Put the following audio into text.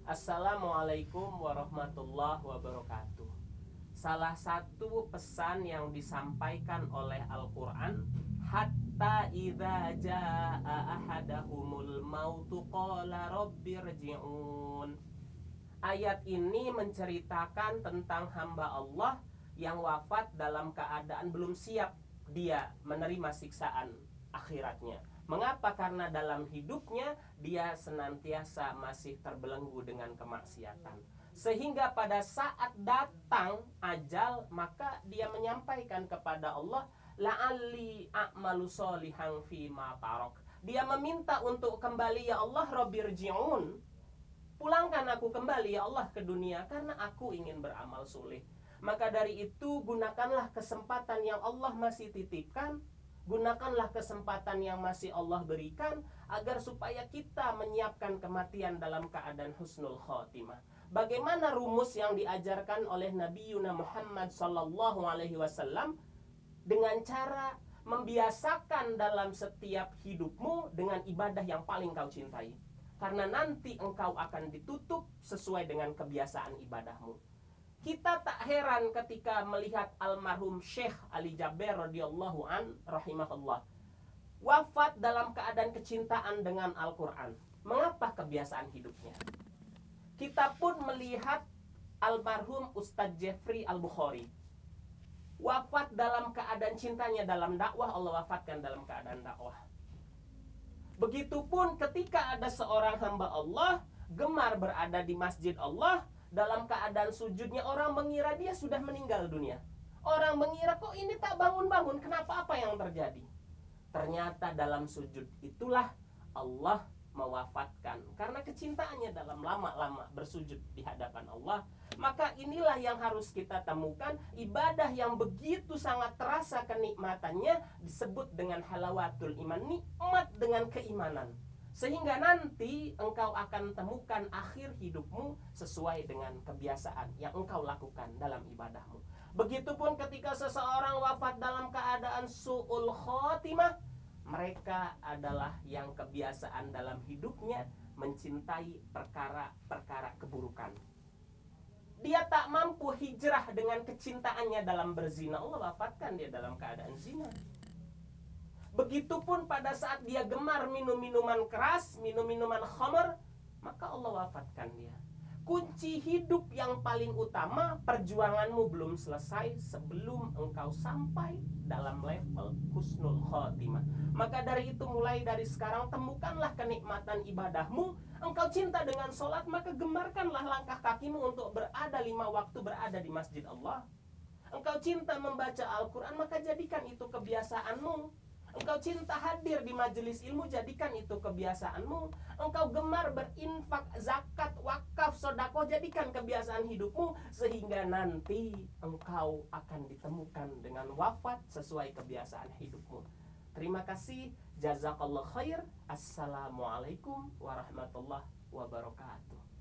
Assalamualaikum warahmatullahi wabarakatuh. Salah satu pesan yang disampaikan oleh Al-Quran, hatta idza jaa ahadahumul mautu qala rabbirji'un. Ayat ini menceritakan tentang hamba Allah yang wafat dalam keadaan belum siap dia menerima siksaan akhiratnya. Mengapa? Karena dalam hidupnya dia senantiasa masih terbelenggu dengan kemaksiatan. Sehingga pada saat datang ajal, maka dia menyampaikan kepada Allah, la'alli a'malu solihan fima tarok. Dia meminta untuk kembali, ya Allah, rabbirji'un, pulangkan aku kembali ya Allah ke dunia karena aku ingin beramal soleh. Maka dari itu gunakanlah kesempatan yang Allah masih titipkan, gunakanlah kesempatan yang masih Allah berikan agar supaya kita menyiapkan kematian dalam keadaan husnul khotimah. Bagaimana rumus yang diajarkan oleh Nabi Yuna Muhammad sallallahu alaihi wasallam? Dengan cara membiasakan dalam setiap hidupmu dengan ibadah yang paling kau cintai. Karena nanti engkau akan ditutup sesuai dengan kebiasaan ibadahmu. Kita tak heran ketika melihat almarhum Syekh Ali Jaber radhiyallahu an rahimahullah wafat dalam keadaan kecintaan dengan Al-Quran. Mengapa? Kebiasaan hidupnya. Kita pun melihat almarhum Ustadz Jeffrey Al-Bukhari wafat dalam keadaan cintanya dalam dakwah. Allah wafatkan dalam keadaan dakwah. Begitupun ketika ada seorang hamba Allah gemar berada di masjid Allah, dalam keadaan sujudnya orang mengira dia sudah meninggal dunia. Orang mengira kok ini tak bangun-bangun, kenapa, apa yang terjadi? Ternyata dalam sujud itulah Allah mewafatkan karena kecintaannya dalam lama-lama bersujud di hadapan Allah. Maka inilah yang harus kita temukan, ibadah yang begitu sangat terasa kenikmatannya disebut dengan halawatul iman, nikmat dengan keimanan. Sehingga nanti engkau akan temukan akhir hidupmu sesuai dengan kebiasaan yang engkau lakukan dalam ibadahmu. Begitupun ketika seseorang wafat dalam keadaan su'ul khotimah, mereka adalah yang kebiasaan dalam hidupnya mencintai perkara-perkara keburukan. Dia tak mampu hijrah dengan kecintaannya dalam berzina, Allah wafatkan dia dalam keadaan zina. Begitupun pada saat dia gemar minum minuman keras, minum minuman khamar, maka Allah wafatkan dia. Kunci hidup yang paling utama, perjuanganmu belum selesai sebelum engkau sampai dalam level husnul khotimah. Maka dari itu mulai dari sekarang temukanlah kenikmatan ibadahmu. Engkau cinta dengan sholat, maka gemarkanlah langkah kakimu untuk berada 5 waktu berada di masjid Allah. Engkau cinta membaca Al-Quran, maka jadikan itu kebiasaanmu. Engkau cinta hadir di majelis ilmu, jadikan itu kebiasaanmu. Engkau gemar berinfak, zakat, wakaf, sedekah, jadikan kebiasaan hidupmu. Sehingga nanti engkau akan ditemukan dengan wafat sesuai kebiasaan hidupmu. Terima kasih. Jazakallah khair. Assalamualaikum warahmatullahi wabarakatuh.